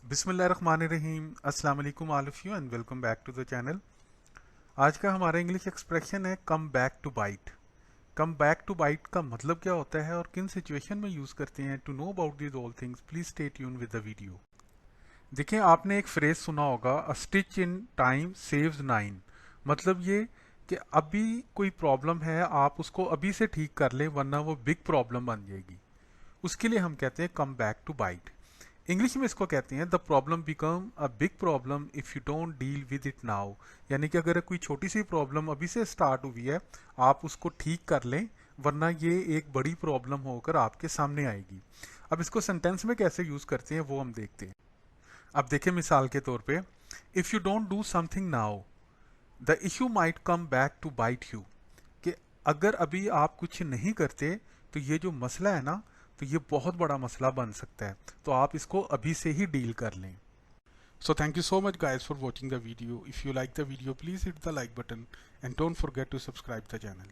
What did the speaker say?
बिस्मिल्लाहिर्रहमानिर्रहीम। अस्सलाम वालेकुम all of you and welcome back to the channel. आज का हमारा इंग्लिश एक्सप्रेशन है come back to bite. Come back to bite का मतलब क्या होता है और किन सिचुएशन में यूज़ करते हैं? To know about this all things please stay tune with the video. देखिए, आपने एक फ्रेज सुना होगा, a stitch in time saves nine. मतलब ये कि अभी कोई प्रॉब्लम है, आप उसको अभी से ठीक कर लें वरना वो बिग प्रॉब्लम बन जाएगी। उसके लिए हम कहते हैं come back to bite. English में इसको कहते हैं the problem become a big problem if you don't deal with it now. यानी कि अगर कोई छोटी सी प्रॉब्लम अभी से स्टार्ट हुई है, आप उसको ठीक कर लें वरना ये एक बड़ी प्रॉब्लम होकर आपके सामने आएगी। अब इसको सेंटेंस में कैसे यूज करते हैं वो हम देखते हैं। अब देखिए, मिसाल के तौर पे, if you don't do something now the issue might come back to bite you. कि अगर अभी आप कुछ नहीं करते तो ये जो मसला है ना, तो ये बहुत बड़ा मसला बन सकता है, तो आप इसको अभी से ही डील कर लें। So thank you so much guys for watching the video. If you like the video please hit the like button and don't forget to subscribe the channel.